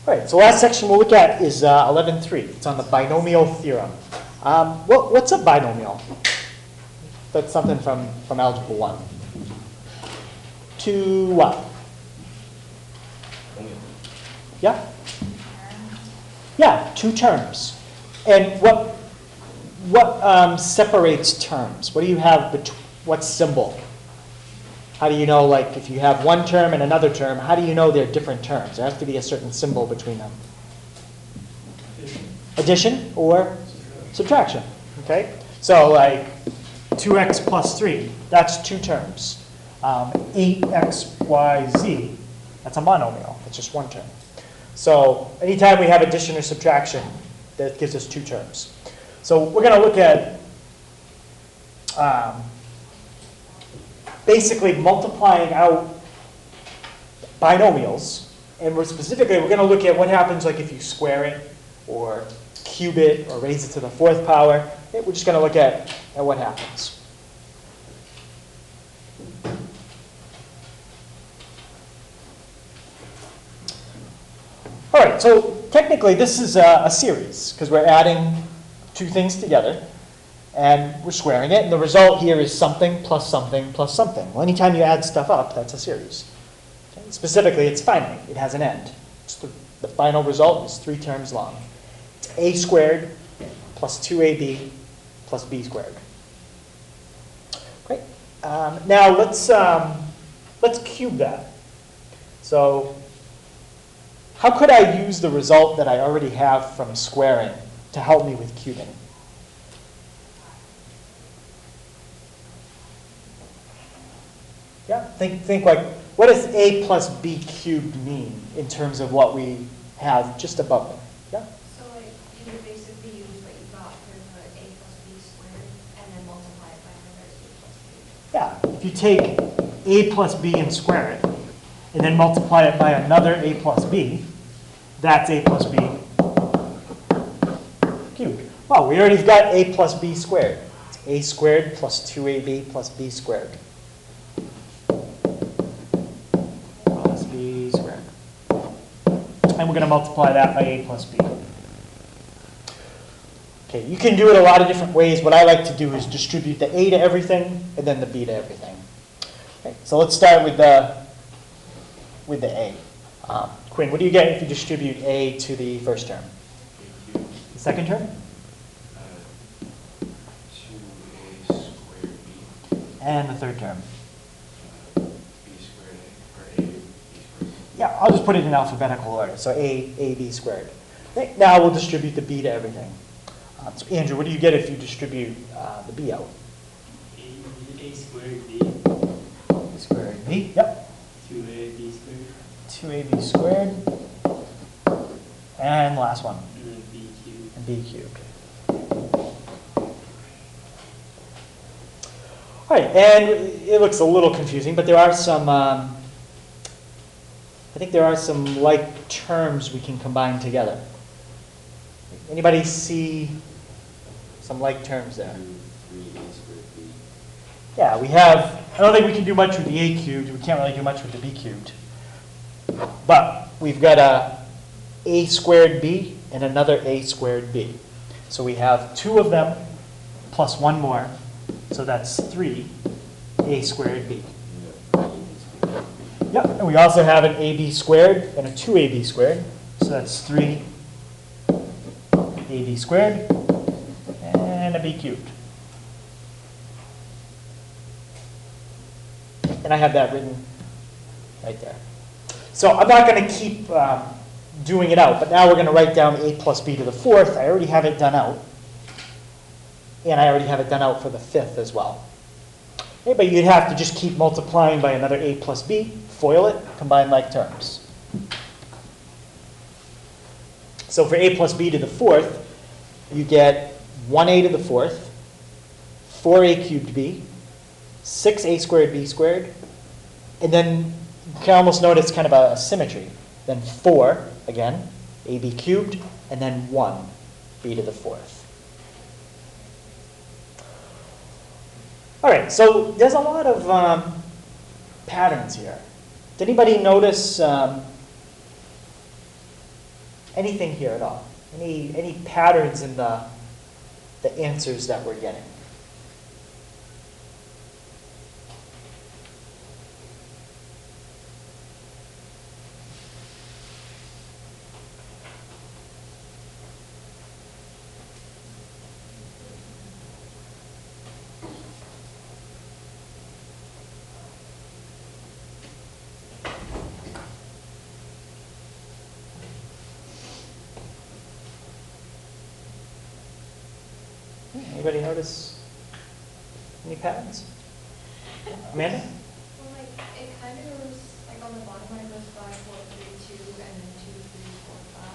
All right, so last section we'll look at is 11.3. It's on the binomial theorem. What's a binomial? That's something from Algebra 1. To what? Yeah? Yeah, two terms. And what separates terms? What do you have, what symbol? How do you know, like, if you have one term and another term, how do you know they're different terms? There has to be a certain symbol between them. Addition or subtraction, okay? So, like, 2x plus 3, that's two terms. 8xyz, that's a monomial, that's just one term. So, anytime we have addition or subtraction, that gives us two terms. So, we're going to look at basically multiplying out binomials, and we're going to look at what happens like if you square it, or cube it, or raise it to the fourth power. Okay, we're just going to look at what happens. All right, so technically this is a series, because we're adding two things together. And we're squaring it, and the result here is something plus something plus something. Well, anytime you add stuff up, that's a series. Okay? Specifically, it's finite. It has an end. The final result is 3 terms long. It's a squared plus 2ab plus b squared. Great. Now let's cube that. So how could I use the result that I already have from squaring to help me with cubing? Yeah, think like, what does a plus b cubed mean in terms of what we have just above them? Yeah? So like, you would basically use what you got for the a plus b squared and then multiply it by another a plus b. Yeah, if you take a plus b and square it, and then multiply it by another a plus b, that's a plus b cubed. Well, we already got a plus b squared. It's a squared plus 2ab plus b squared. And we're going to multiply that by a plus b. Okay, you can do it a lot of different ways. What I like to do is distribute the a to everything and then the b to everything. Okay, so let's start with the a. Quinn, what do you get if you distribute a to the first term? The second term? 2a squared b. And the third term? b squared a, or a b squared. Yeah, I'll just put it in alphabetical order. So ab squared. Okay, now we'll distribute the b to everything. So Andrew, what do you get if you distribute the b out? a squared b. A squared b, yep. 2ab squared. 2ab squared. And the last one. And then b cubed. And b cubed. All right, and it looks a little confusing, but there are some, I think there are some like terms we can combine together. Anybody see some like terms there? 3a squared b. Yeah, we have, I don't think we can do much with the a cubed. We can't really do much with the b cubed. But we've got a squared b and another a squared b. So we have 2 of them plus 1 more. So that's 3 a squared b. Yep, and we also have an ab squared and a 2ab squared. So that's 3 ab squared and a b cubed. And I have that written right there. So I'm not going to keep doing it out, but now we're going to write down a plus b to the 4th. I already have it done out. And I already have it done out for the 5th as well. Okay, but you'd have to just keep multiplying by another a plus b, FOIL it, combine like terms. So for a plus b to the 4th, you get 1a to the 4th, 4a cubed b, 6a squared b squared, and then you can almost notice kind of a symmetry. Then 4, again, ab cubed, and then 1, b to the 4th. All right, so there's a lot of patterns here. Did anybody notice anything here at all? Any patterns in the answers that we're getting? Anybody notice any patterns? Amanda? Well, like, it kind of goes, like, on the bottom line, it goes 5, 4, 3, 2, and then 2, 3, 4, 5.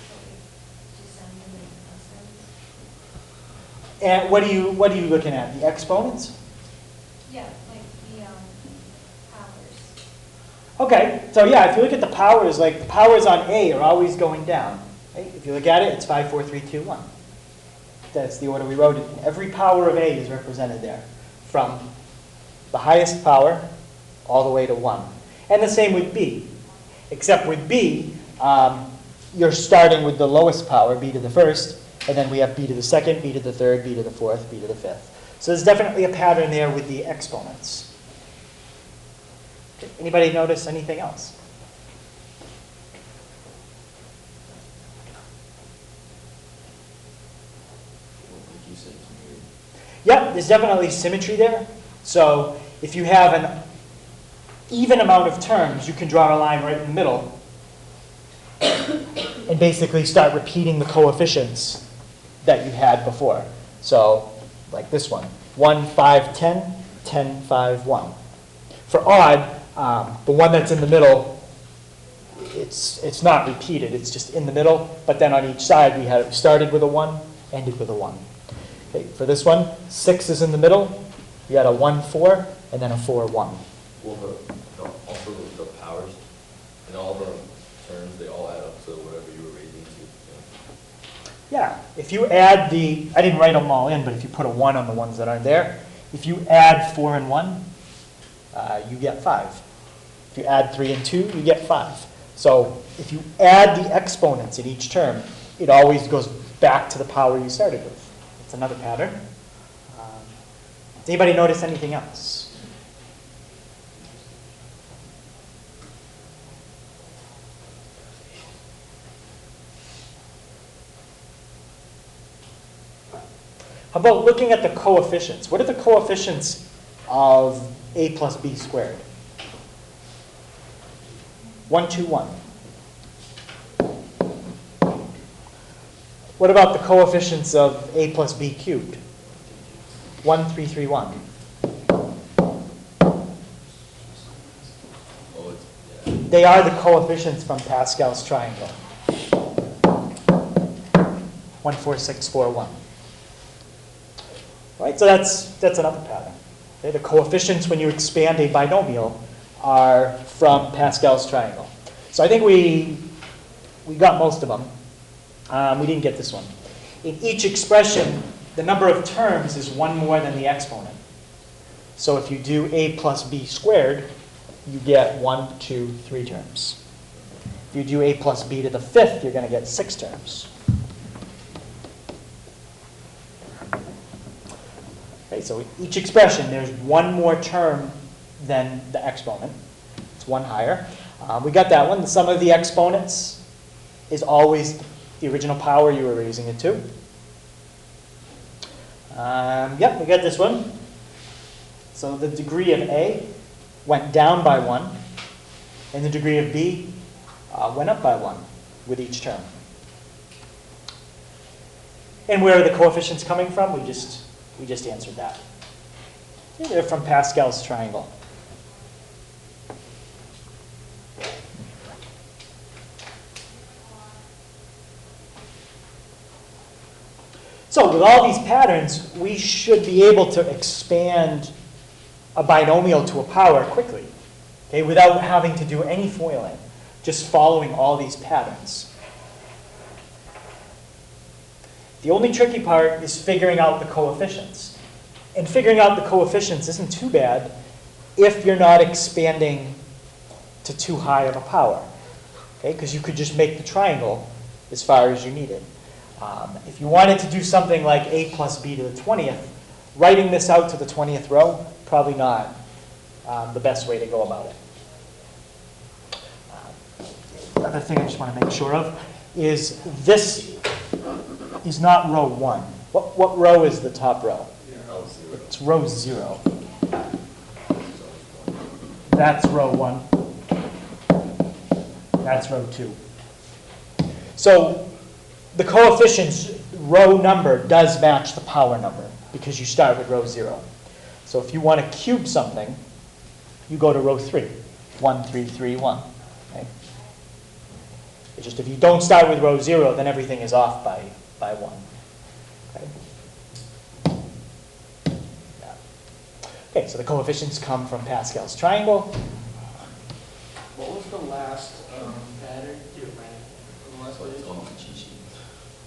So it descends and then ascends. And what are you looking at? The exponents? Yeah, like the powers. Okay, so yeah, if you look at the powers, like the powers on A are always going down. Right? If you look at it, it's 5, 4, 3, 2, 1. That's the order we wrote it in. Every power of A is represented there, from the highest power all the way to 1. And the same with B, except with B, you're starting with the lowest power, B to the first, and then we have B to the second, B to the third, B to the fourth, B to the fifth. So there's definitely a pattern there with the exponents. Okay. Anybody notice anything else? Like you said, it's Yep, there's definitely symmetry there. So if you have an even amount of terms, you can draw a line right in the middle and basically start repeating the coefficients that you had before. So like this one, 1, 5, 10, 10, 5, 1. For odd, the one that's in the middle, it's not repeated, it's just in the middle, but then on each side we had started with a 1, ended with a 1. Okay, for this one, 6 is in the middle, you had a 1, 4, and then a 4, 1. Well, also the powers and all the terms, they all add up to whatever you were raising to. Yeah, if you add I didn't write them all in, but if you put a 1 on the ones that aren't there, if you add 4 and 1, you get 5. If you add 3 and 2, you get 5. So if you add the exponents in each term, it always goes back to the power you started with. It's another pattern. Does anybody notice anything else? How about looking at the coefficients? What are the coefficients of a plus b squared? 1, 2, 1. What about the coefficients of a plus b cubed? 1, 3, 3, 1. Oh, yeah. They are the coefficients from Pascal's triangle. 1, 4, 6, 4, 1. Right, so that's another pattern. Okay, the coefficients when you expand a binomial are from Pascal's triangle. So I think we got most of them. We didn't get this one. In each expression, the number of terms is 1 more than the exponent. So if you do a plus b squared, you get 1, 2, 3 terms. If you do a plus b to the 5th, you're going to get 6 terms. Okay, so each expression, there's 1 more term than the exponent. It's 1 higher. We got that one. The sum of the exponents is always the original power you were raising it to. Yep, we got this one. So the degree of A went down by 1, and the degree of B went up by 1 with each term. And where are the coefficients coming from? We just answered that. They're from Pascal's triangle. So with all these patterns, we should be able to expand a binomial to a power quickly, okay, without having to do any foiling, just following all these patterns. The only tricky part is figuring out the coefficients. And figuring out the coefficients isn't too bad if you're not expanding to too high of a power, okay, because you could just make the triangle as far as you need it. If you wanted to do something like a plus b to the 20th, writing this out to the 20th row, probably not the best way to go about it. Other thing I just want to make sure of is this is not row 1. What row is the top row? It's row 0. That's row 1. That's row 2. So the coefficients row number does match the power number because you start with row 0. So if you want to cube something, you go to row 3. 1, 3, 3, 1. Okay? It's just if you don't start with row 0, then everything is off by 1. Okay? Yeah. Okay, so the coefficients come from Pascal's triangle. What was the last pattern?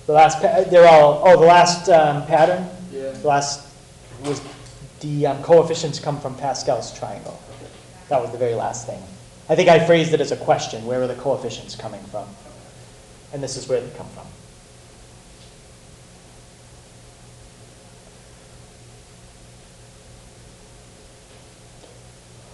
The last, they're all, the last pattern? Yeah. The last was the coefficients come from Pascal's triangle. That was the very last thing. I think I phrased it as a question. Where are the coefficients coming from? And this is where they come from.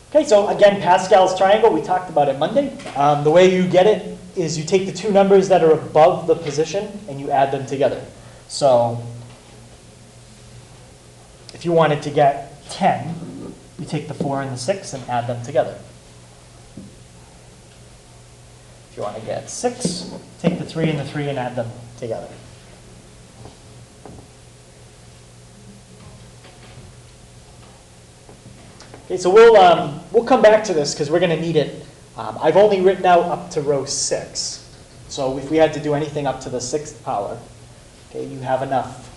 Okay, so again, Pascal's triangle, we talked about it Monday. The way you get it is you take the two numbers that are above the position and you add them together. So if you wanted to get 10, you take the 4 and the 6 and add them together. If you want to get 6, take the 3 and the 3 and add them together. Okay, so we'll come back to this because we're going to need it. I've only written out up to row 6. So if we had to do anything up to the 6th power, okay, you have enough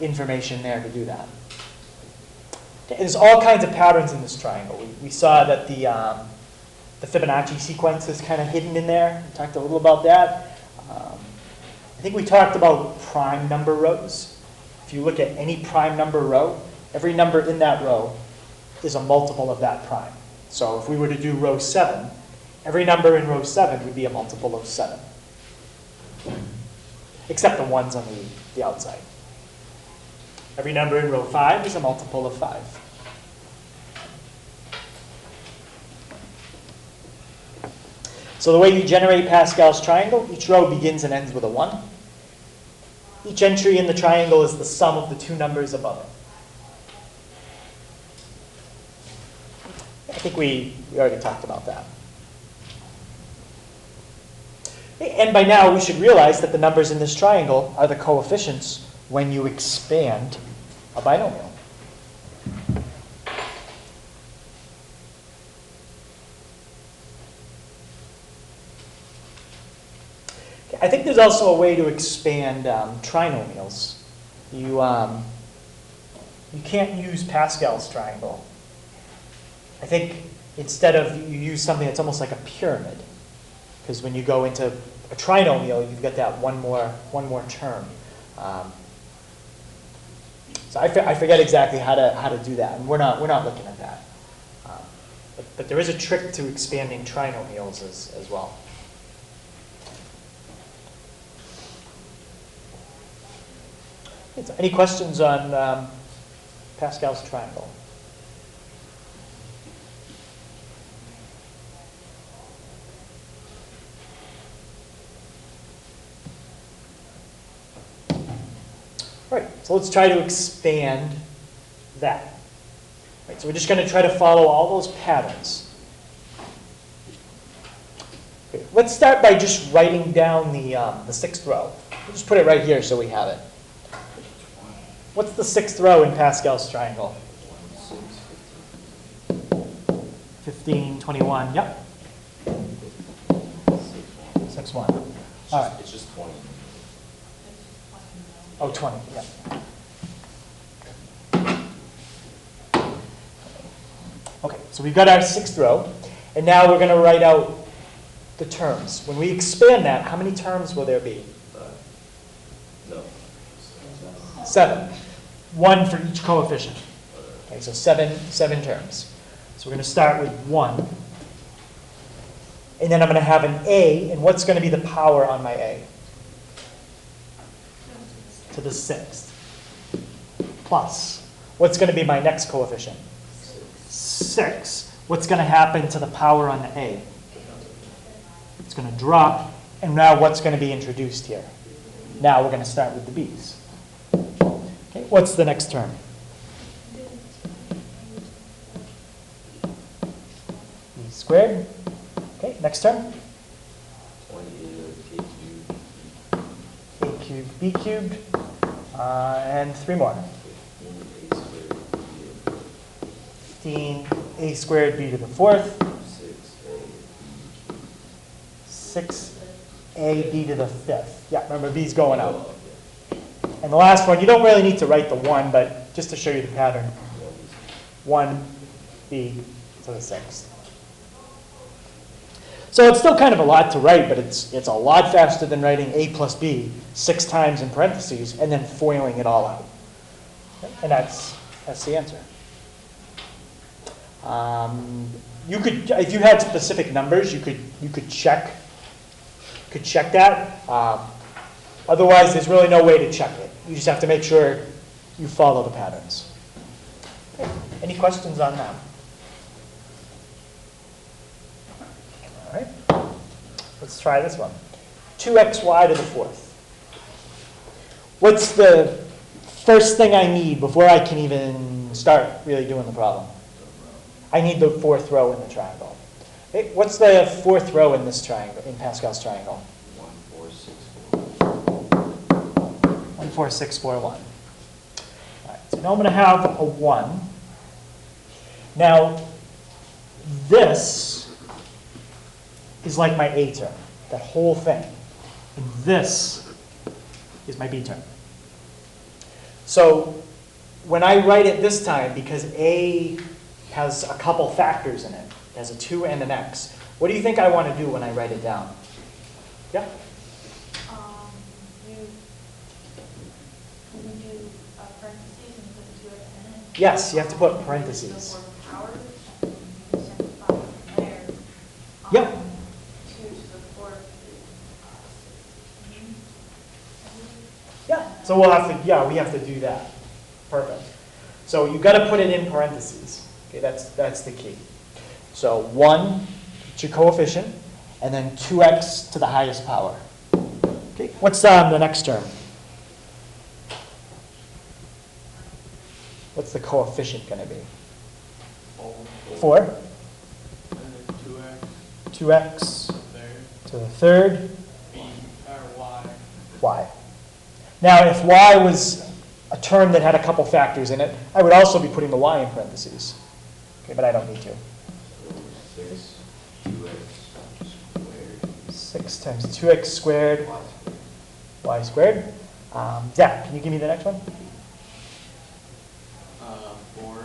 information there to do that. Okay, there's all kinds of patterns in this triangle. We saw that the Fibonacci sequence is kind of hidden in there. We talked a little about that. I think we talked about prime number rows. If you look at any prime number row, every number in that row is a multiple of that prime. So if we were to do row 7, every number in row 7 would be a multiple of 7, except the ones on the outside. Every number in row 5 is a multiple of 5. So the way you generate Pascal's triangle, each row begins and ends with a 1. Each entry in the triangle is the sum of the two numbers above it. I think we already talked about that. And by now, we should realize that the numbers in this triangle are the coefficients when you expand a binomial. Okay, I think there's also a way to expand trinomials. You can't use Pascal's triangle. I think instead of you use something that's almost like a pyramid, because when you go into a trinomial, you've got that one more term. So I forget exactly how to do that, and we're not looking at that. But there is a trick to expanding trinomials as well. Okay, so any questions on Pascal's triangle? All right, so let's try to expand that. Right, so we're just going to try to follow all those patterns. Okay, let's start by just writing down the 6th row. We'll just put it right here so we have it. What's the 6th row in Pascal's triangle? 15, 21, yep. 6, 1. All right. It's just 20. Oh, 20, yeah. Okay, so we've got our 6th row, and now we're going to write out the terms. When we expand that, how many terms will there be? No. 7. 1 for each coefficient. Okay, so seven terms. So we're going to start with 1. And then I'm going to have an a, and what's going to be the power on my a? To the sixth. Plus, what's going to be my next coefficient? 6. What's going to happen to the power on the a? It's going to drop, and now what's going to be introduced here? Now we're going to start with the b's. Okay, what's the next term? B squared. Okay, next term? 28 A cubed, B cubed, and 3 more. 15 A squared B to the 4th, 6A B to the 5th. Yeah, remember B's going out. And the last one, you don't really need to write the 1, but just to show you the pattern. 1 B to the 6th. So it's still kind of a lot to write, but it's a lot faster than writing A plus B 6 times in parentheses and then foiling it all out. And that's the answer. You could, if you had specific numbers, you could check that. Otherwise, there's really no way to check it. You just have to make sure you follow the patterns. Okay. Any questions on that? All right. Let's try this one. 2xy to the 4th. What's the first thing I need before I can even start really doing the problem? I need the 4th row in the triangle. Okay, what's the 4th row in this triangle, in Pascal's triangle? 1, 4, 6, 1, 4, 6, 4, 1. All right, so now I'm going to have a 1. Now, this is like my A term, that whole thing. And this is my B term. So when I write it this time, because A has a couple factors in it, it has a 2 and an x, what do you think I want to do when I write it down? Yeah? You do parentheses and put the 2x in it. Yes, you have to put The parentheses. word powers, and you simplify from there. Yep. 2 to the 4th is 16. Yeah, so we'll have to, we have to do that. Perfect. So you've got to put it in parentheses. Okay, that's the key. So 1, it's your coefficient, and then 2x to the highest power. Okay, what's the next term? What's the coefficient going to be? 4. And then 2x, 2x there, to the 3rd, b, or y. y. Now, if y was a term that had a couple factors in it, I would also be putting the y in parentheses. Okay, but I don't need to. 6, 2x squared. 6 times 2x squared, y squared. Zach, can you give me the next one? 4.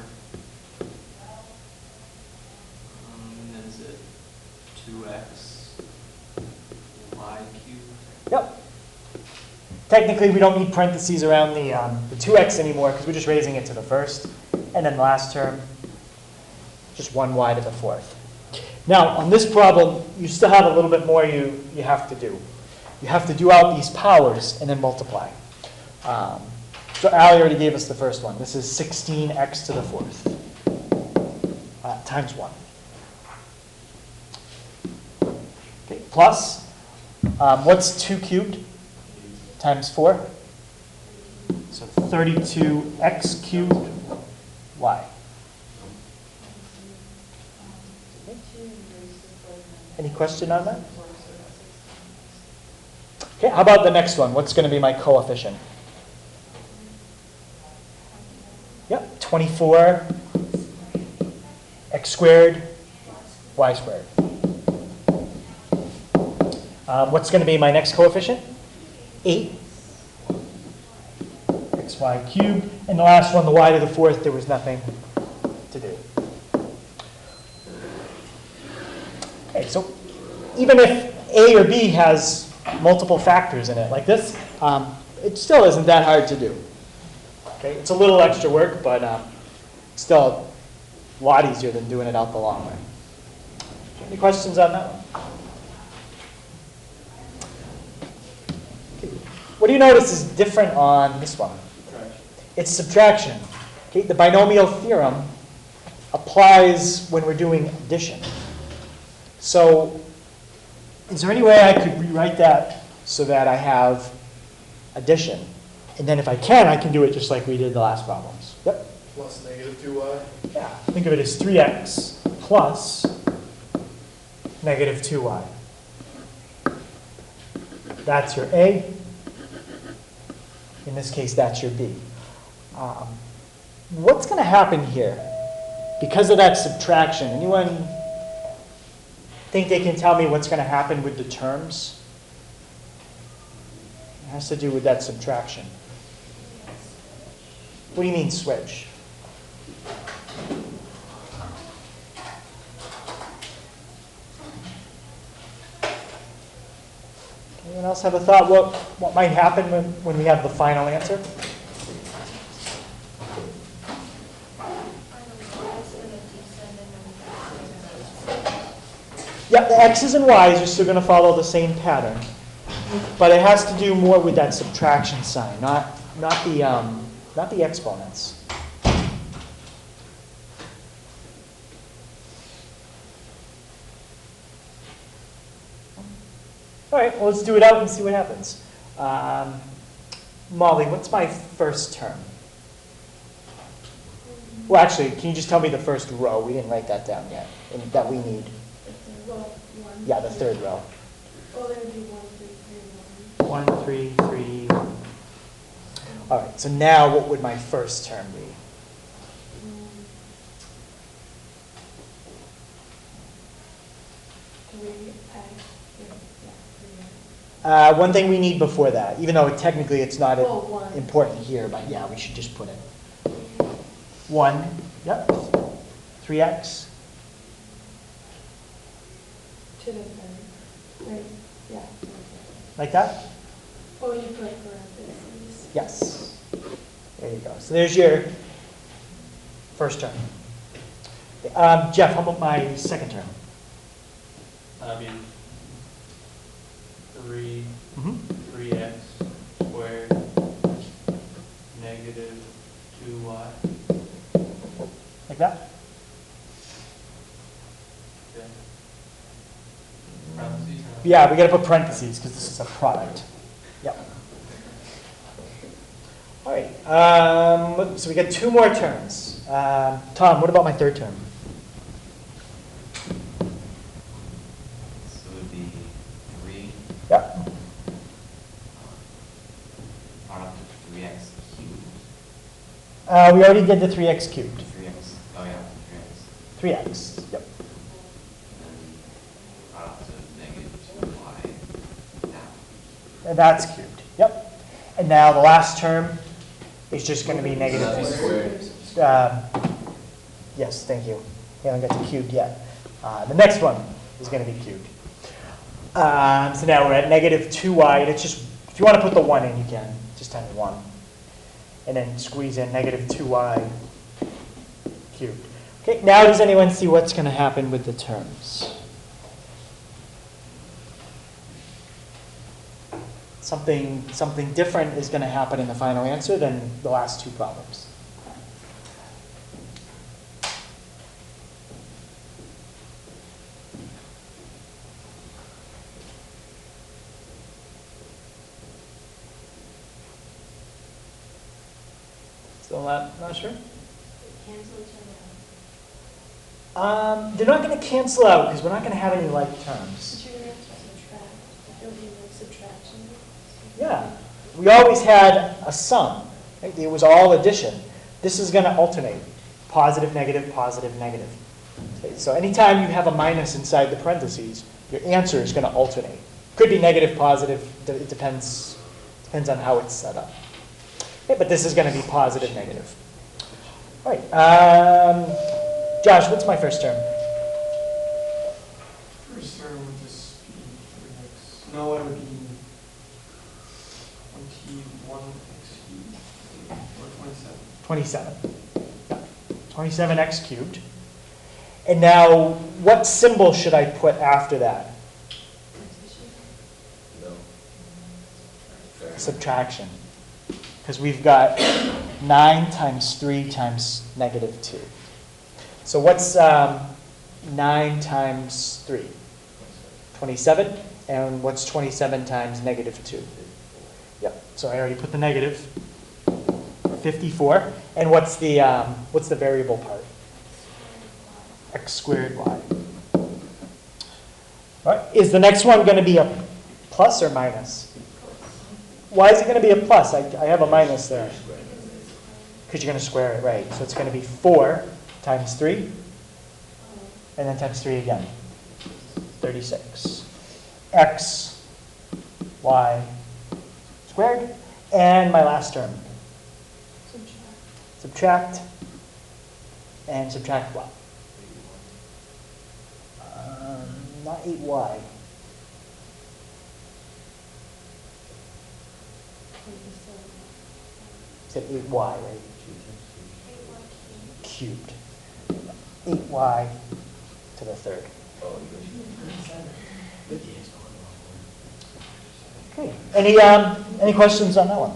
And then is it 2x y cubed? Yep. Technically, we don't need parentheses around the 2x anymore because we're just raising it to the 1st. And then the last term, just 1y to the 4th. Now, on this problem, you still have a little bit more you have to do. You have to do out these powers and then multiply. So Ali already gave us the first one. This is 16x to the 4th times 1. Okay, plus, what's 2 cubed times 4? So 32x cubed y. Any question on that? Okay, how about the next one? What's going to be my coefficient? Yep, 24 x squared, y squared. What's going to be my next coefficient? 8 xy cubed. And the last one, the y to the 4th, there was nothing to do. Okay, so even if A or B has multiple factors in it, like this, it still isn't that hard to do. Okay, it's a little extra work, but still a lot easier than doing it out the long way. Any questions on that one? what do you notice is different on this one? Subtraction. It's subtraction. Okay, the binomial theorem applies when we're doing addition. So is there any way I could rewrite that so that I have addition? And then if I can do it just like we did the last problems. Yep. Plus negative 2y. Yeah, think of it as 3x plus negative 2y. That's your A. In this case, that's your B. What's going to happen here? Because of that subtraction, anyone think they can tell me what's going to happen with the terms? It has to do with that subtraction. What do you mean switch? Anyone else have a thought what might happen when we have the final answer? Yeah, the x's and y's are still going to follow the same pattern, but it has to do more with that subtraction sign, not the exponents. All right, well, let's do it out and see what happens. Molly, what's my first term? Well, actually, can you just tell me the first row? We didn't write that down yet, and that we need. Yeah, the third row. Oh, there would be 1, 3, 3, 1. 1, 3, 3, 1. All right, so now what would my first term be? One thing we need before that, even though technically it's not important here, but yeah, we should just put it. 1, yep. 3x. To the third. Right, yeah. Like that? Oh, you put parentheses. Yes. There you go. So there's your first term. Jeff, how about my second term? That'd be 3, Mm-hmm. 3x squared negative 2y. Like that? Okay. Parentheses? Yeah, we got to put parentheses because this is a product. Yep. All right. So we got 2 more terms. Tom, what about my third term? So it would be 3 Yep. product of 3x cubed. We already did the 3x cubed. 3x, oh yeah, 3x. 3x. Yep. And then product of negative 2y now. And that's cubed. Yep. And now the last term is just going to be negative. Yes, thank you. We haven't got to cubed yet. The next one is going to be cubed. So now we're at negative 2y, and it's just, if you want to put the 1 in, you can. Just times 1. And then squeeze in negative 2y cubed. Okay, now does anyone see what's going to happen with the terms? Something different is going to happen in the final answer than the last 2 problems. Still not sure? Cancel each other out. They're not going to cancel out because we're not going to have any like terms. But you're going to have to subtract. There'll be like subtraction. Yeah, we always had a sum. Right? It was all addition. This is going to alternate. Positive, negative, positive, negative. Okay, so anytime you have a minus inside the parentheses, your answer is going to alternate. Could be negative, positive. It depends on how it's set up. Okay, but this is going to be positive, negative. All right. Josh, what's my first term? First term would just be 3x. No, it would be 21x cubed or 27. 27. Yeah. 27x cubed. And now, what symbol should I put after that? No. subtraction. Because we've got 9 times 3 times negative 2. So what's 9 times 3? 27. And what's 27 times negative 2? Yep, so I already put the negative. 54. And what's the variable part? X squared y. All right, is the next one going to be a plus or minus? Why is it going to be a plus? I have a minus there. Because you're going to square it, right. So it's going to be 4 times 3, and then times 3 again. 36. X, y squared. And my last term. Subtract. And subtract what? Not 8y. Said 8y, right? Cubed. 8y to the third. Okay. Any questions on that one?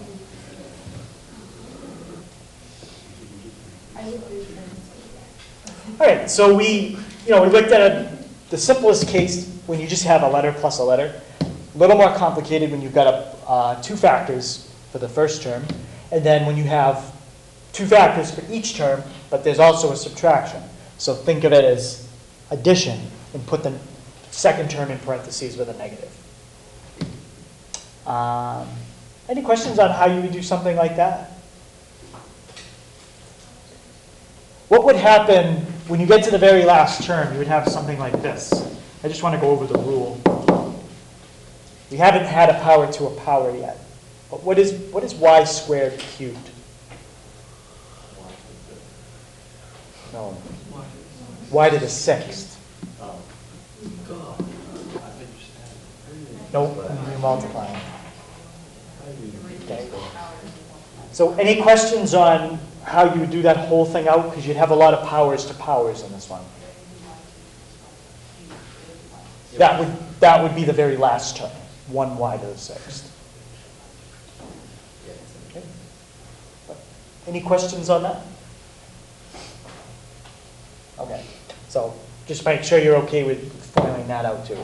All right. So we looked at the simplest case when you just have a letter plus a letter. A little more complicated when you've got 2 factors for the first term, and then when you have 2 factors for each term, but there's also a subtraction. So think of it as addition and put the second term in parentheses with a negative. Any questions on how you would do something like that? What would happen when you get to the very last term? You would have something like this. I just want to go over the rule. We haven't had a power to a power yet. But what is y squared cubed? No. Y to the 6th. Nope, we're multiplying. Okay. So any questions on how you would do that whole thing out? Because you'd have a lot of powers to powers in this one. That would be the very last term, 1y to the 6th. Okay. Any questions on that? Okay, so just make sure you're okay with foiling that out too.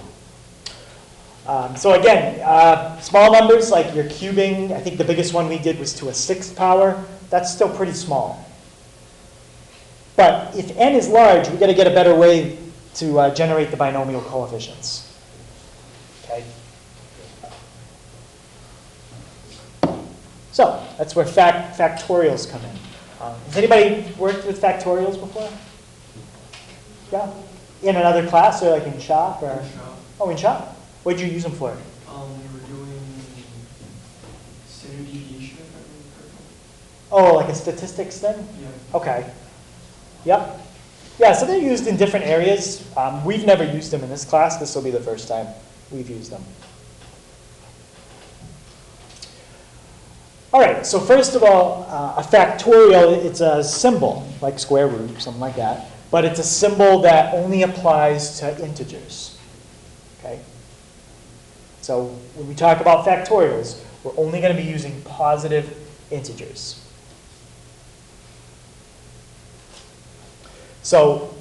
So again, small numbers like your cubing, I think the biggest one we did was to a 6th power. That's still pretty small. But if n is large, we've got to get a better way to generate the binomial coefficients. Okay. So that's where factorials come in. Has anybody worked with factorials before? Yeah? In another class or like in shop? Or? In shop. Oh, in shop? What did you use them for? We were doing standard deviation, if I remember correctly. Oh, like a statistics thing? Yeah. Okay. Yep. Yeah, so they're used in different areas. We've never used them in this class. This will be the first time we've used them. All right, so first of all, a factorial, it's a symbol, like square root, something like that. But it's a symbol that only applies to integers. Okay? So when we talk about factorials, we're only going to be using positive integers. So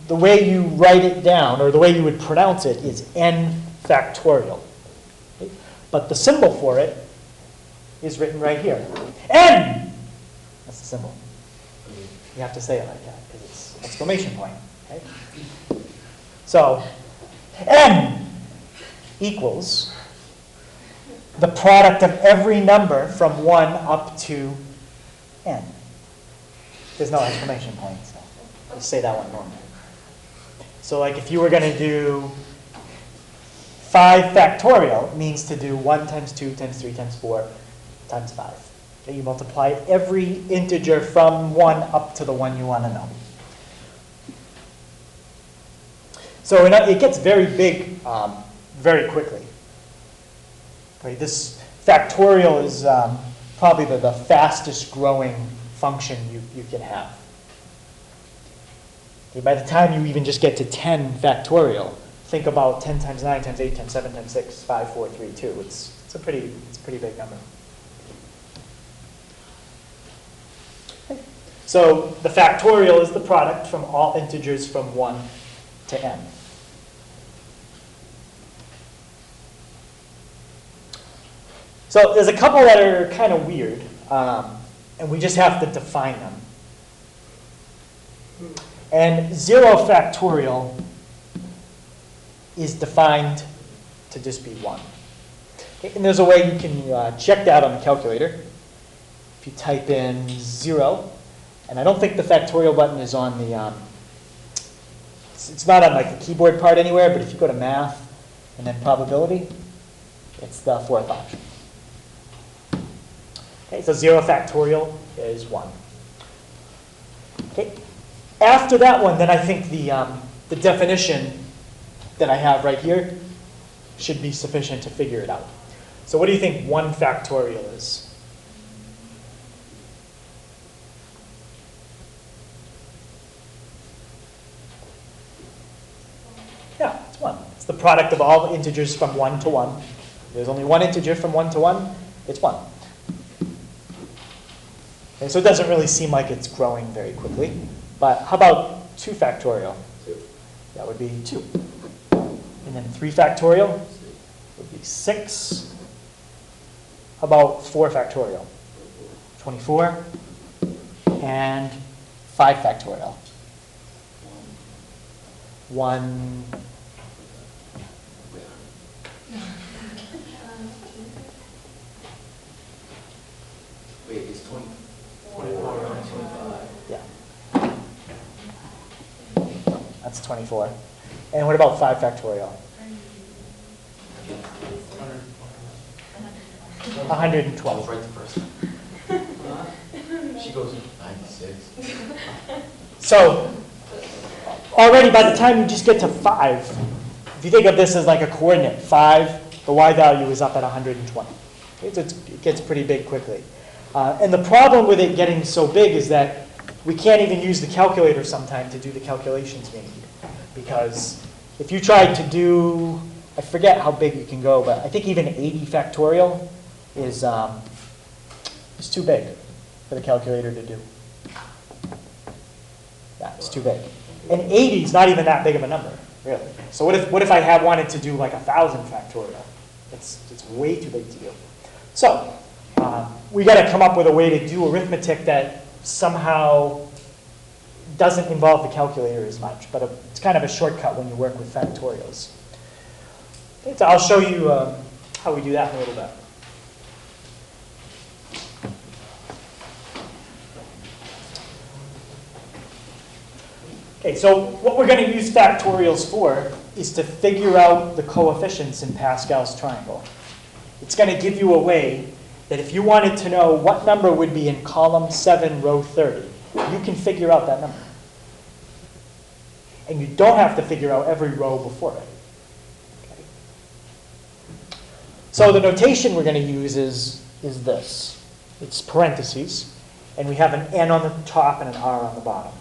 the way you write it down, or the way you would pronounce it, is n factorial. Okay? But the symbol for it is written right here. N! That's the symbol. You have to say it like that, because it's an exclamation point. Okay? So, n equals the product of every number from 1 up to n. There's no exclamation point, so just say that one normally. So like if you were going to do 5 factorial, it means to do 1 times 2 times 3 times 4 times 5. Okay, you multiply every integer from 1 up to the one you want to know. So it gets very big very quickly. Okay, this factorial is probably the fastest growing function you can have. Okay, by the time you even just get to 10 factorial, think about 10 times 9 times 8 times 7 times 6, 5, 4, 3, 2. It's It's a pretty big number. Okay. So the factorial is the product from all integers from 1 to n. So there's a couple that are kind of weird, and we just have to define them. And 0 factorial is defined to just be 1. Okay, and there's a way you can check that on the calculator. If you type in 0, and I don't think the factorial button is on the, it's not on like the keyboard part anywhere, but if you go to math and then probability, it's the 4th option. Okay, so 0 factorial is 1. Okay, after that one, then I think the definition that I have right here should be sufficient to figure it out. So what do you think 1 factorial is? Yeah, it's 1. It's the product of all integers from 1 to 1. There's only one integer from 1 to 1. It's 1. Okay, so it doesn't really seem like it's growing very quickly. But how about 2 factorial? 2. That would be 2. And then 3 factorial would be 6. How about 4 factorial? 24. And 5 factorial? 1. Wait, it's 20. 24. 25. Yeah. That's 24. And what about 5 factorial? 112. Right the first time. She goes 96. So already by the time you just get to 5, if you think of this as like a coordinate, 5, the y value is up at 120. Okay, so it gets pretty big quickly. And the problem with it getting so big is that we can't even use the calculator sometime to do the calculations we need. Because if you tried to do, I forget how big you can go, but I think even 80 factorial is too big for the calculator to do. Yeah, it's too big. And 80 is not even that big of a number, really. So what if I wanted to do like 1,000 factorial? It's way too big to do. So we got to come up with a way to do arithmetic that somehow doesn't involve the calculator as much, but it's kind of a shortcut when you work with factorials. Okay, so I'll show you how we do that in a little bit. Okay, so what we're going to use factorials for is to figure out the coefficients in Pascal's triangle. It's going to give you a way that if you wanted to know what number would be in column 7, row 30, you can figure out that number. And you don't have to figure out every row before it. Okay. So the notation we're going to use is this. It's parentheses, and we have an n on the top and an r on the bottom.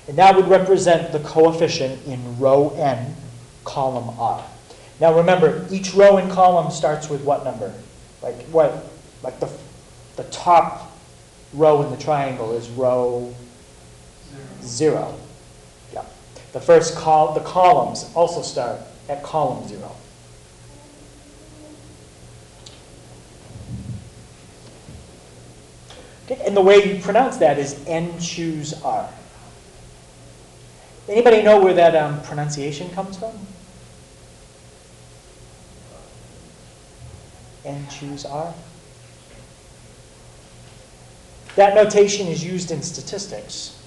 And that would represent the coefficient in row n, column r. Now remember, each row in column starts with what number? Like the top row in the triangle is row 0. Yeah. The first the columns also start at column 0. Okay, and the way you pronounce that is n choose r. Anybody know where that pronunciation comes from? N choose r. That notation is used in statistics.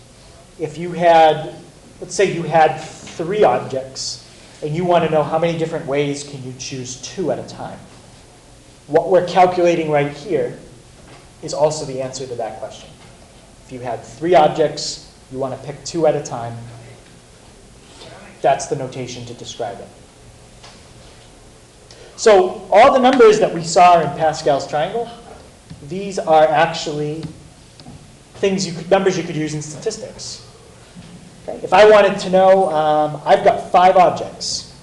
If you had, let's say you had 3 objects, and you want to know how many different ways can you choose 2 at a time. What we're calculating right here is also the answer to that question. If you had 3 objects, you want to pick 2 at a time. That's the notation to describe it. So all the numbers that we saw in Pascal's triangle, these are actually numbers you could use in statistics. Okay? If I wanted to know, I've got 5 objects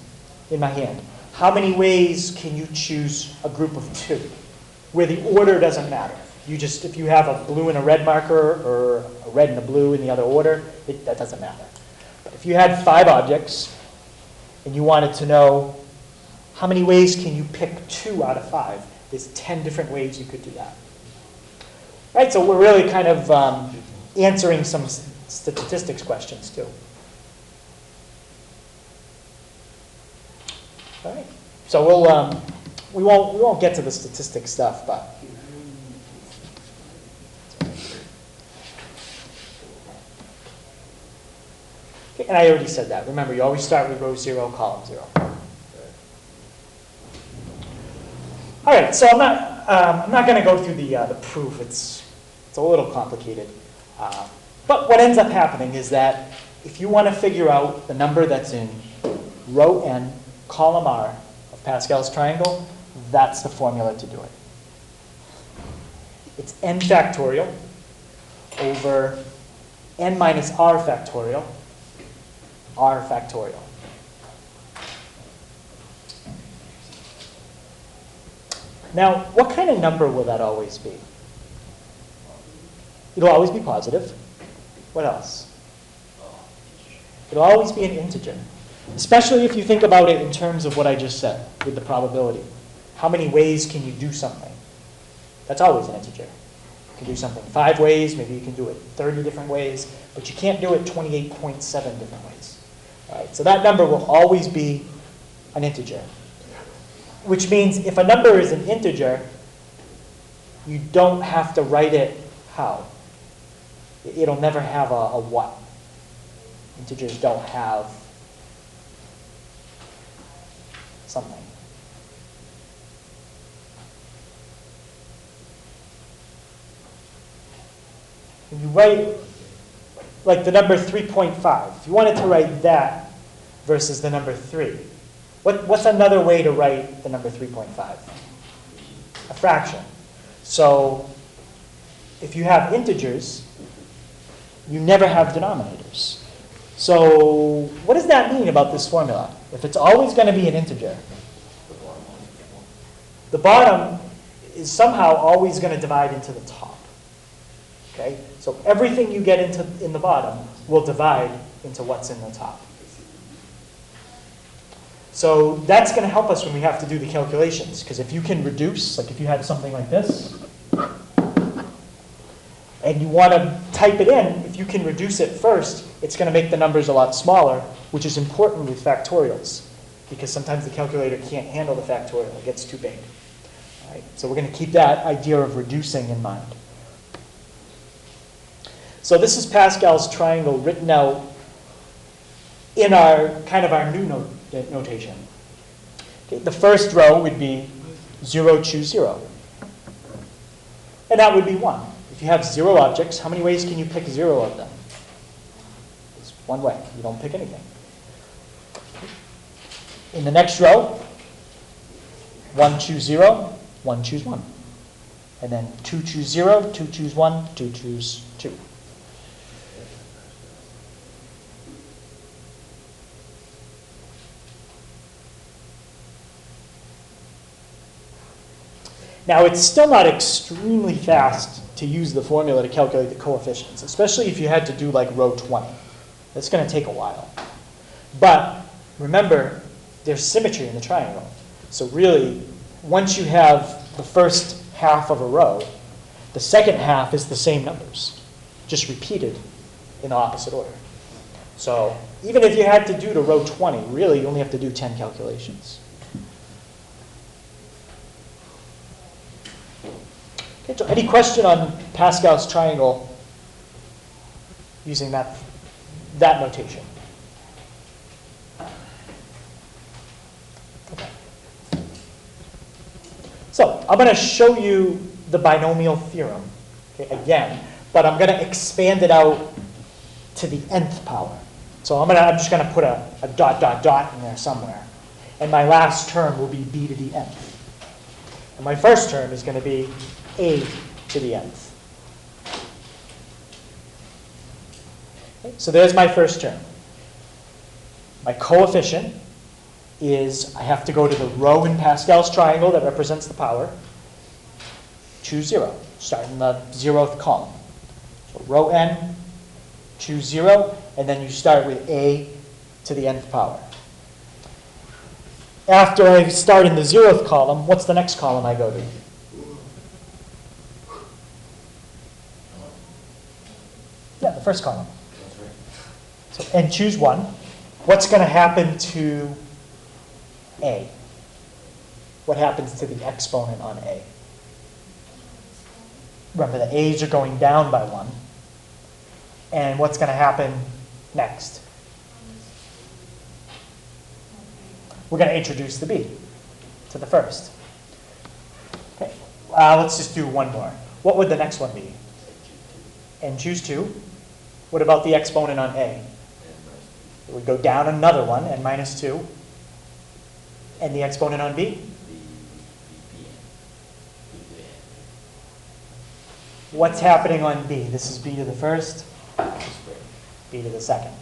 in my hand. how many ways can you choose a group of 2, where the order doesn't matter? You just, if you have a blue and a red marker, or a red and a blue in the other order, that doesn't matter. But if you had 5 objects, and you wanted to know how many ways can you pick 2 out of 5, there's 10 different ways you could do that. Right, so we're really kind of answering some statistics questions too. All right, so we won't get to the statistics stuff, but. Okay, and I already said that. Remember, you always start with row 0, column 0. All right, so I'm not going to go through the proof. It's a little complicated. But what ends up happening is that if you want to figure out the number that's in row n, column r of Pascal's triangle, that's the formula to do it. It's n factorial over n minus r factorial, r factorial. Now, what kind of number will that always be? It'll always be positive. What else? It'll always be an integer, especially if you think about it in terms of what I just said with the probability. How many ways can you do something? That's always an integer. You can do something 5 ways, maybe you can do it 30 different ways, but you can't do it 28.7 different ways. All right, so that number will always be an integer. Which means if a number is an integer, you don't have to write it how? It'll never have a what. Integers don't have something. When you write, like the number 3.5, if you wanted to write that versus the number 3, what's another way to write the number 3.5? A fraction. So if you have integers, you never have denominators. So what does that mean about this formula? If it's always going to be an integer, the bottom is somehow always going to divide into the top. Okay? So everything you get in the bottom will divide into what's in the top. So that's going to help us when we have to do the calculations, because if you can reduce, like if you had something like this, and you want to type it in, if you can reduce it first, it's going to make the numbers a lot smaller, which is important with factorials, because sometimes the calculator can't handle the factorial. It gets too big. All right? So we're going to keep that idea of reducing in mind. So this is Pascal's triangle written out in our kind of our new notation. Okay, the first row would be 0, choose 0. And that would be 1. If you have 0 objects, how many ways can you pick 0 of them? It's one way. You don't pick anything. In the next row, 1, choose 0, 1, choose 1. And then 2, choose 0, 2, choose 1, 2, choose 2. Now, it's still not extremely fast to use the formula to calculate the coefficients, especially if you had to do like row 20. That's going to take a while. But remember, there's symmetry in the triangle. So really, once you have the first half of a row, the second half is the same numbers, just repeated in the opposite order. So even if you had to do to row 20, really you only have to do 10 calculations. Okay, so any question on Pascal's triangle using that notation? Okay. So I'm going to show you the binomial theorem, okay, again, but I'm going to expand it out to the nth power. So I'm just going to put a dot, dot, dot in there somewhere. And my last term will be b to the nth. And my first term is going to be a to the nth. Okay, so there's my first term. My coefficient is I have to go to the row in Pascal's triangle that represents the power, choose 0, start in the 0th column. So row n, choose 0, and then you start with a to the nth power. After I start in the 0th column, what's the next column I go to? Yeah, the first column. That's right. So, and choose 1. What's going to happen to a? What happens to the exponent on a? Remember, the a's are going down by 1. And what's going to happen next? We're going to introduce the b to the first. Okay, let's just do one more. What would the next one be? And choose 2. What about the exponent on a? It would go down another one, n minus 2. And the exponent on b? What's happening on b? This is b to the first, b to the second.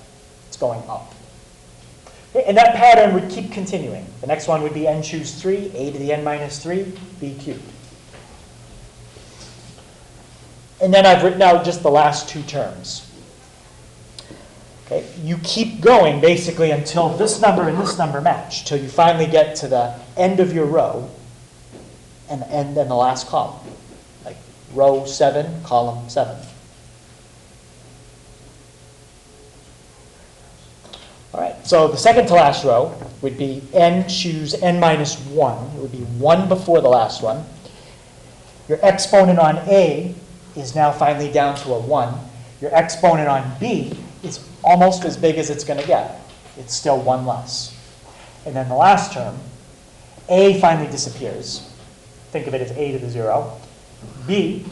It's going up. Okay, and that pattern would keep continuing. The next one would be n choose 3, a to the n minus 3, b cubed. And then I've written out just the last 2 terms. Okay, you keep going basically until this number and this number match, till you finally get to the end of your row and then the last column, like row 7, column 7. All right, so the second to last row would be n choose n minus 1. It would be 1 before the last one. Your exponent on a is now finally down to a 1. Your exponent on b is almost as big as it's going to get. It's still 1 less. And then the last term, a finally disappears. Think of it as a to the 0. B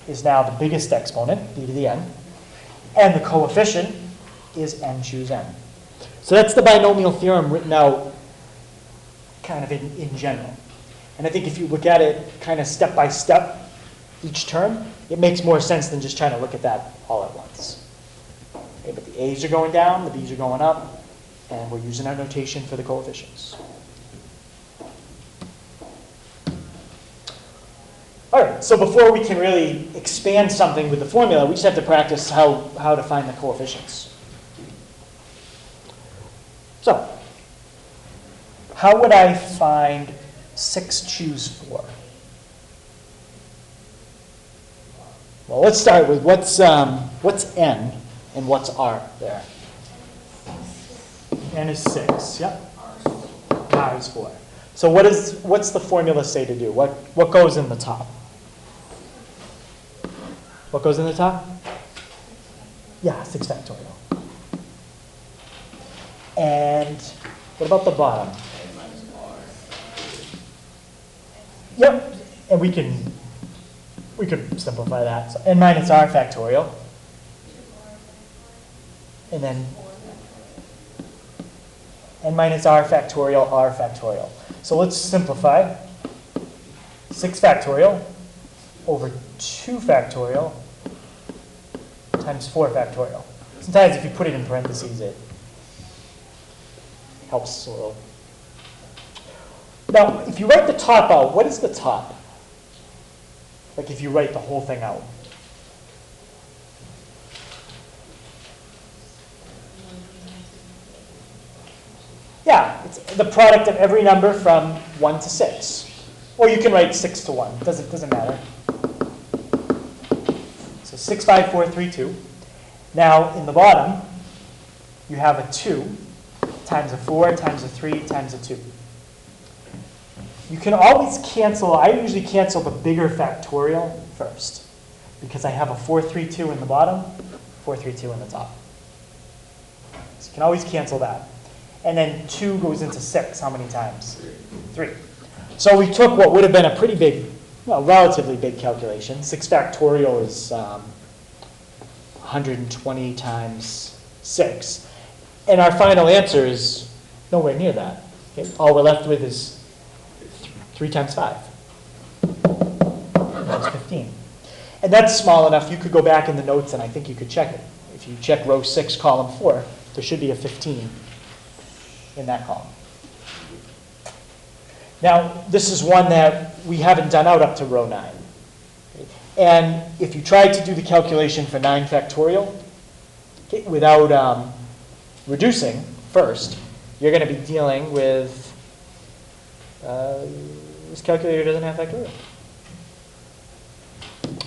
is now the biggest exponent, b to the n. And the coefficient is n choose n. So that's the binomial theorem written out kind of in general. And I think if you look at it kind of step by step, each term, it makes more sense than just trying to look at that all at once. Okay, but the a's are going down, the b's are going up, and we're using our notation for the coefficients. All right, so before we can really expand something with the formula, we just have to practice how to find the coefficients. So, how would I find 6 choose 4? Well, let's start with what's n and what's r there? N is 6, yep. R is 4. So what's the formula say to do? What goes in the top? What goes in the top? Yeah, 6 factorial. And what about the bottom? N minus r. Yep, and we could simplify that. So n minus r factorial. And then n minus r factorial. So let's simplify. 6 factorial over 2 factorial times 4 factorial. Sometimes if you put it in parentheses, it helps a little. Now, if you write the top out, what is the top? Like if you write the whole thing out. Yeah, it's the product of every number from 1 to 6. Or you can write 6 to 1. Doesn't matter. So 6, 5, 4, 3, 2. Now, in the bottom, you have a 2 times a 4 times a 3 times a 2. You can always cancel. I usually cancel the bigger factorial first because I have a 4, 3, 2 in the bottom, 4, 3, 2 in the top. So you can always cancel that. And then 2 goes into 6 how many times? 3. So we took what would have been a pretty big, well, relatively big calculation. 6 factorial is 120 times 6. And our final answer is nowhere near that. Okay? All we're left with is 3 times 5. That's 15. And that's small enough, you could go back in the notes and I think you could check it. If you check row 6, column 4, there should be a 15 in that column. Now, this is one that we haven't done out up to row 9. And if you tried to do the calculation for 9 factorial, okay, without reducing first, you're going to be dealing with, this calculator doesn't have factorial.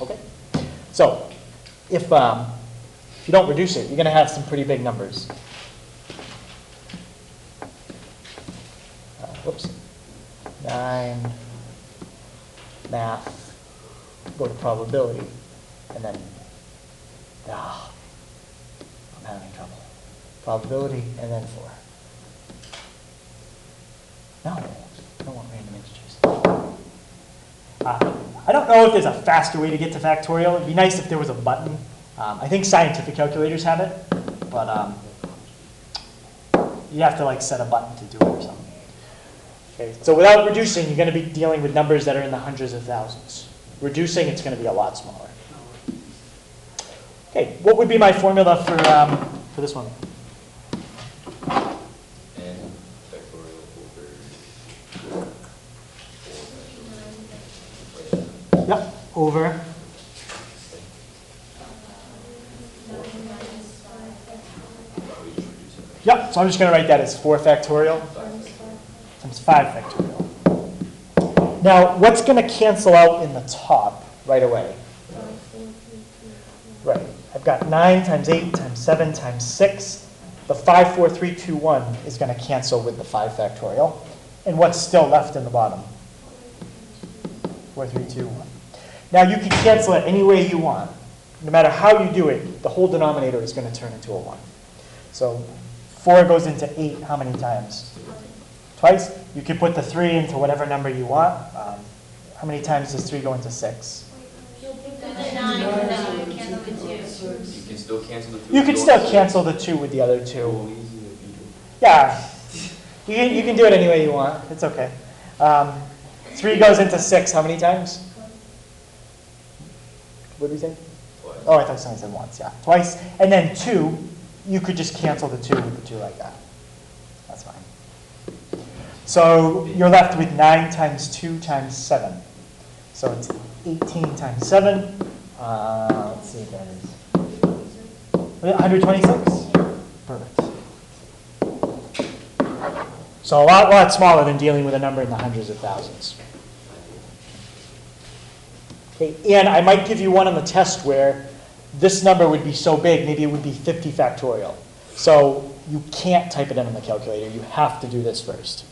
Okay, so if you don't reduce it, you're going to have some pretty big numbers. Whoops. 9, math, go to probability, and then, I'm having trouble. Probability, and then 4. No, I don't want random integers. I don't know if there's a faster way to get to factorial. It'd be nice if there was a button. I think scientific calculators have it, but you have to like set a button to do it or something. Okay, so without reducing, you're going to be dealing with numbers that are in the hundreds of thousands. Reducing, it's going to be a lot smaller. Okay, what would be my formula for this one? N factorial over 4 factorial. Yep, over. Yep, so I'm just going to write that as 4 factorial times 5 factorial. Now, what's going to cancel out in the top right away? Right, I've got 9 times 8 times 7 times 6. The 5, 4, 3, 2, 1 is going to cancel with the 5 factorial. And what's still left in the bottom? 4, 3, 2, 1. Now, you can cancel it any way you want. No matter how you do it, the whole denominator is going to turn into a 1. So 4 goes into 8 how many times? Twice. You can put the 3 into whatever number you want. How many times does 3 go into 6? You'll put the 9 and then cancel the 2. You can still cancel the 2. You can still cancel the 2 with the other 2. Yeah. You can do it any way you want. It's okay. 3 goes into 6 how many times? What did we say? Twice. Oh, I thought someone said once. Yeah, twice. And then 2, you could just cancel the 2 with the 2 like that. That's fine. So you're left with 9 times 2 times 7. So it's 18 times 7. Let's see if that is 126? Perfect. So a lot smaller than dealing with a number in the hundreds of thousands. Okay, and I might give you one on the test where this number would be so big, maybe it would be 50 factorial. So you can't type it in on the calculator. You have to do this first.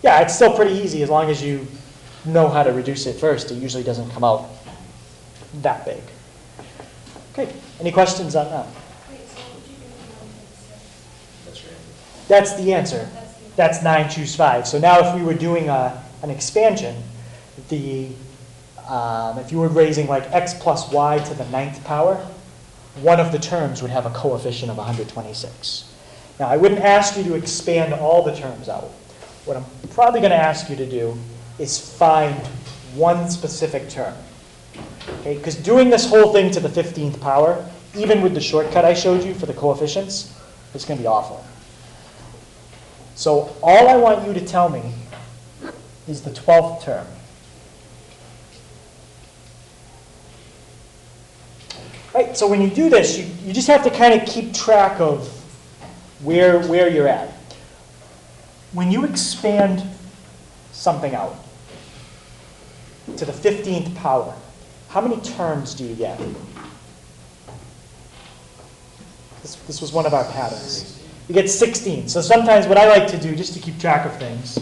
Yeah, it's still pretty easy as long as you know how to reduce it first. It usually doesn't come out that big. Okay, any questions on that? Wait, so what would you do if That's right. That's the answer. you wanted to That's 9, choose 5. So now if we were doing an expansion, if you were raising like x plus y to the 9th power, one of the terms would have a coefficient of 126. Now, I wouldn't ask you to expand all the terms out. What I'm probably going to ask you to do is find one specific term. Okay, because doing this whole thing to the 15th power, even with the shortcut I showed you for the coefficients, it's going to be awful. So all I want you to tell me is the 12th term. Right, so when you do this, you just have to kind of keep track of where you're at. When you expand something out to the 15th power, how many terms do you get? This was one of our patterns. You get 16. So sometimes what I like to do, just to keep track of things,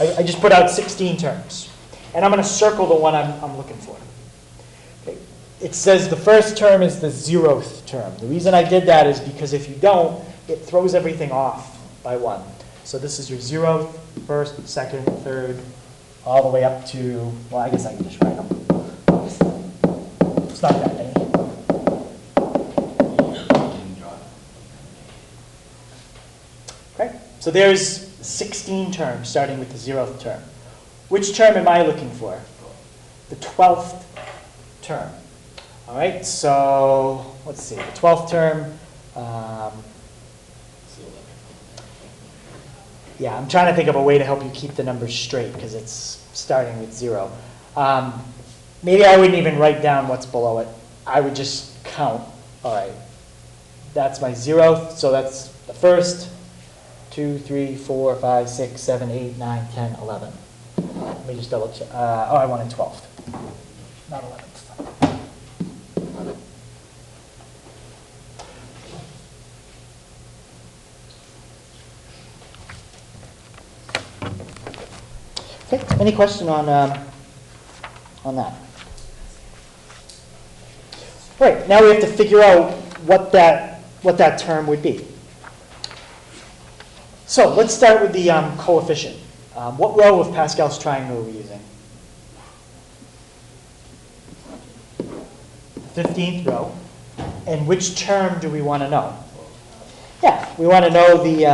I just put out 16 terms. And I'm going to circle the one I'm looking for. Okay. It says the first term is the 0th term. The reason I did that is because if you don't, it throws everything off by 1. So this is your 0th, 1st, 2nd, 3rd, all the way up to, well, I guess I can just write them. It's not that many. Okay, so there's 16 terms starting with the 0th term. Which term am I looking for? The 12th term. All right, so let's see. The 12th term, Yeah, I'm trying to think of a way to help you keep the numbers straight because it's starting with 0. Maybe I wouldn't even write down what's below it. I would just count. All right, that's my 0th, so that's the first, 2, 3, 4, 5, 6, 7, 8, 9, 10, 11. Let me just double check. Oh, I wanted 12th, not 11th. Okay, any question on that? All right, now we have to figure out what that term would be. So let's start with the coefficient. What row of Pascal's triangle are we using? 15th row. And which term do we want to know? Yeah, we want to know the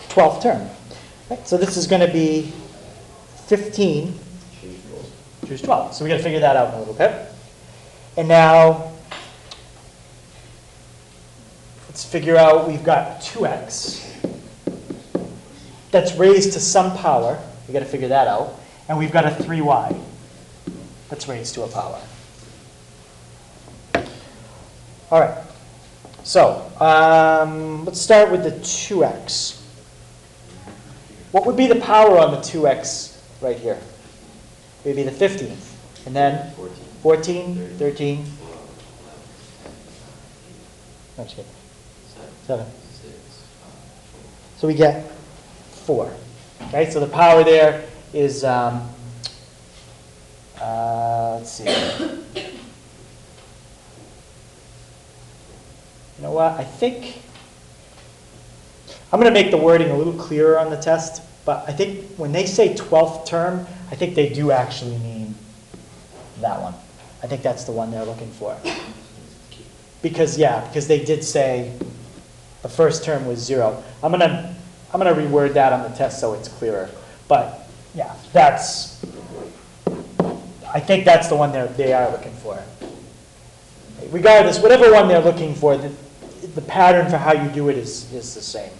12th term. Right, so this is going to be 15 choose 12. So we got to figure that out in a little bit. And now let's figure out, we've got 2x that's raised to some power. We got to figure that out. And we've got a 3y that's raised to a power. All right. So let's start with the 2x. What would be the power on the 2x right here? It would be the 15th. And then 14, 13. No, just kidding. 7. So we get 4. Right? So the power there is, let's see. You know what? I think I'm going to make the wording a little clearer on the test, but I think when they say 12th term, I think they do actually mean that one. I think that's the one they're looking for. Because they did say the first term was 0. I'm gonna reword that on the test so it's clearer. But yeah, I think that's the one they are looking for. Regardless, whatever one they're looking for, the pattern for how you do it is the same.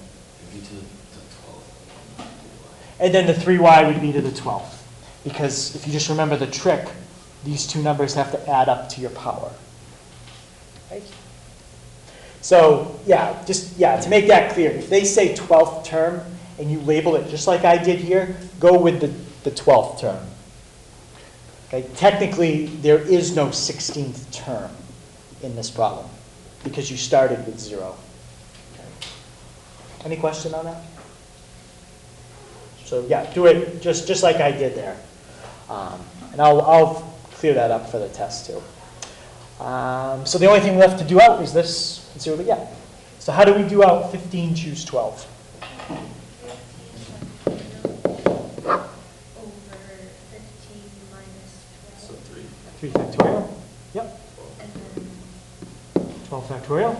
And then the 3y would be to the 12th. Because if you just remember the trick, these two numbers have to add up to your power. Right? So to make that clear, if they say 12th term and you label it just like I did here, go with the 12th term. Okay? Technically, there is no 16th term in this problem because you started with 0. Okay. Any question on that? So yeah, do it just like I did there. And I'll clear that up for the test too. So the only thing left to do out is this. Let's see what we get. So how do we do out 15 choose 12? Over 15 minus 12. So 3. 3 factorial. Yep. And then 12 factorial.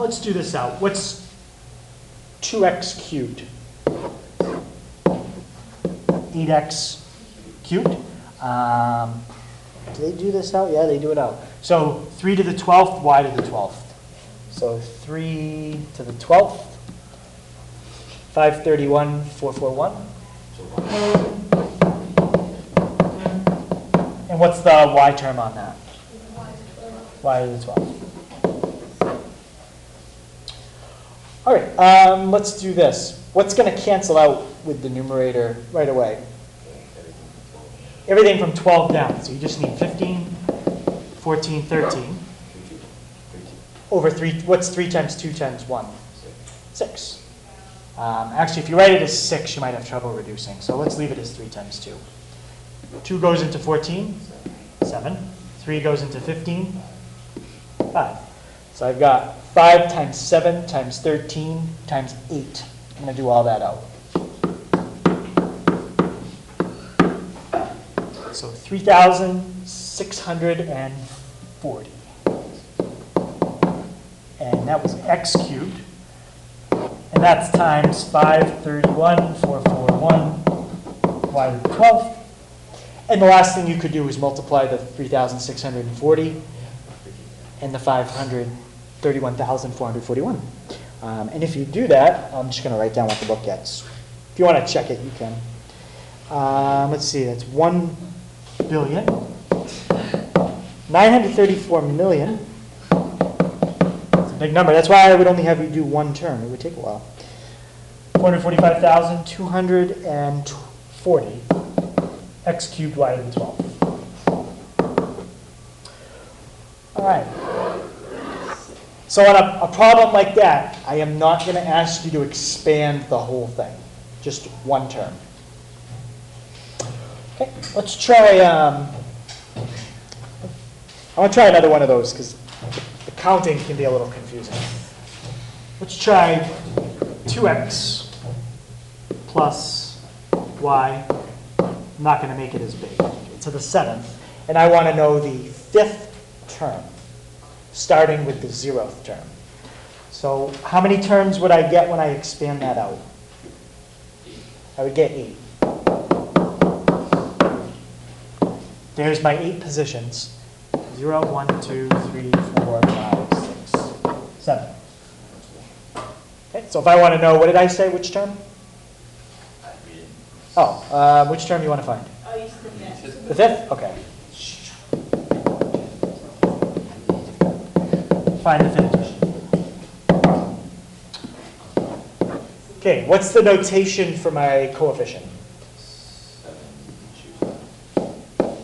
Let's do this out. What's 2x cubed? 8x cubed. Do they do this out? Yeah, they do it out. So 3 to the 12th, y to the 12th. So 3 to the 12th, 531, 441. And what's the y term on that? Y to the 12th. All right, let's do this. What's going to cancel out with the numerator right away? Everything from 12 down. So you just need 15, 14, 13. Over 3, what's 3 times 2 times 1? 6. Actually, if you write it as 6, you might have trouble reducing. So let's leave it as 3 times 2. 2 goes into 14, 7. 3 goes into 15, 5. So I've got 5 times 7 times 13 times 8. I'm going to do all that out. So 3,640. And that was x cubed. And that's times 531, 441, y to the 12th. And the last thing you could do is multiply the 3,640 and the 531,441. And if you do that, I'm just going to write down what the book gets. If you want to check it, you can. Let's see, that's 1,934,000,000. It's a big number. That's why I would only have you do one term. It would take a while. 445,240 x cubed y to the 12th. All right. So on a problem like that, I am not going to ask you to expand the whole thing, just one term. Okay, let's try, I want to try another one of those because the counting can be a little confusing. Let's try 2x plus y. I'm not going to make it as big. To the 7th. And I want to know the 5th term, starting with the 0th term. So how many terms would I get when I expand that out? I would get 8. There's my 8 positions. 0, 1, 2, 3, 4, 5, 6, 7. Okay, so if I want to know, what did I say, which term? Oh, which term do you want to find? Oh, you said the fifth. The 5th? Okay. Find the 5th term. Okay, what's the notation for my coefficient?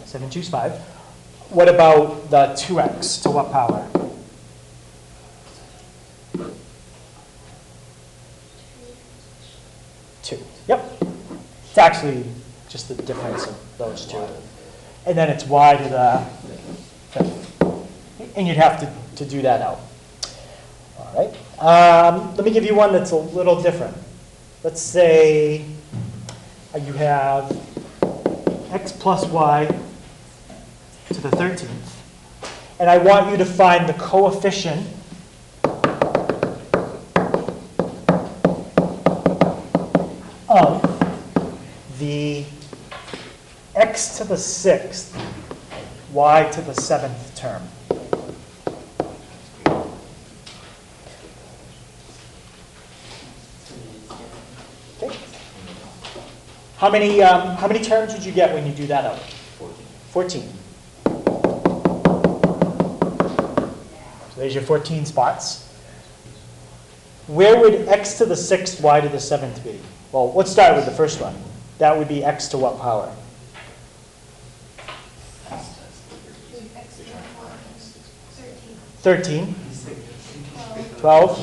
7 choose 5. What about the 2x? To what power? 2. Yep. It's actually just the difference of those two. And then it's y to the 5th. And you'd have to do that out. All right. Let me give you one that's a little different. Let's say you have x plus y to the 13th. And I want you to find the coefficient of the x to the 6th, y to the 7th term. Okay. How many terms would you get when you do that out? 14. So there's your 14 spots. Where would x to the 6th, y to the 7th be? Well, let's start with the first one. That would be x to what power? 13. 12.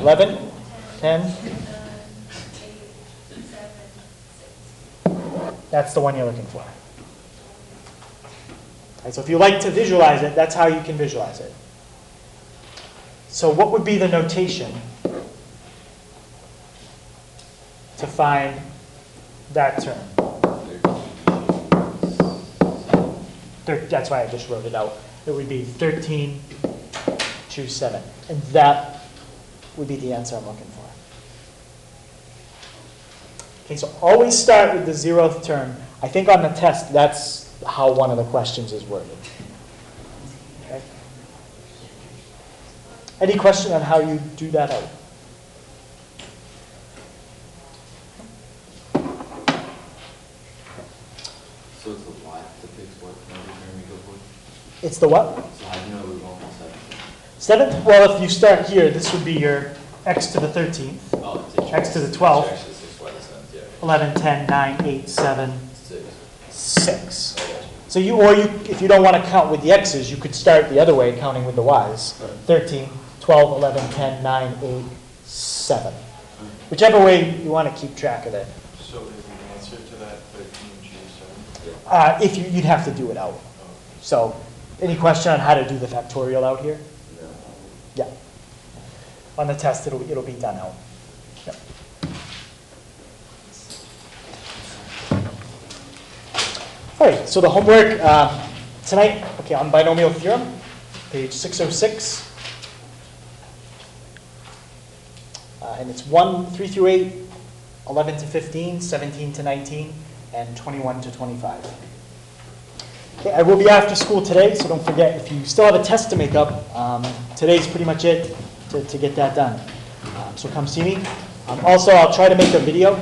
11. 10. That's the one you're looking for. Okay, so if you like to visualize it, that's how you can visualize it. So what would be the notation to find that term? That's why I just wrote it out. It would be 13, choose 7. And that would be the answer I'm looking for. Okay, so always start with the 0th term. I think on the test, that's how one of the questions is worded. Okay. Any question on how you do that out? So it's the y that picks what number term we go for? It's the what? So how do you know we're going for 7th? Well, if you start here, this would be your x to the 13th, Oh, it's x to the 12th, actually 6 y to 7, yeah. 11, 10, 9, 8, 7, 6. 6. I got you. So if you don't want to count with the x's, you could start the other way, counting with the y's. 13, 12, 11, 10, 9, 8, 7. Whichever way you want to keep track of it. So is the answer to that 13 choose 7? If you'd have to do it out. So, any question on how to do the factorial out here? No. Yeah. On the test, it'll be done out. Yep. All right, so the homework tonight, okay, on binomial theorem, page 606. And it's 1, 3 through 8, 11 to 15, 17 to 19, and 21 to 25. Okay, I will be after school today, so don't forget, if you still have a test to make up, today's pretty much it to get that done. So come see me. Also, I'll try to make a video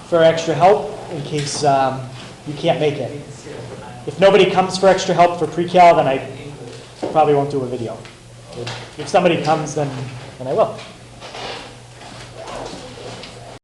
for extra help in case you can't make it. If nobody comes for extra help for pre-cal, then I probably won't do a video. If somebody comes, then I will.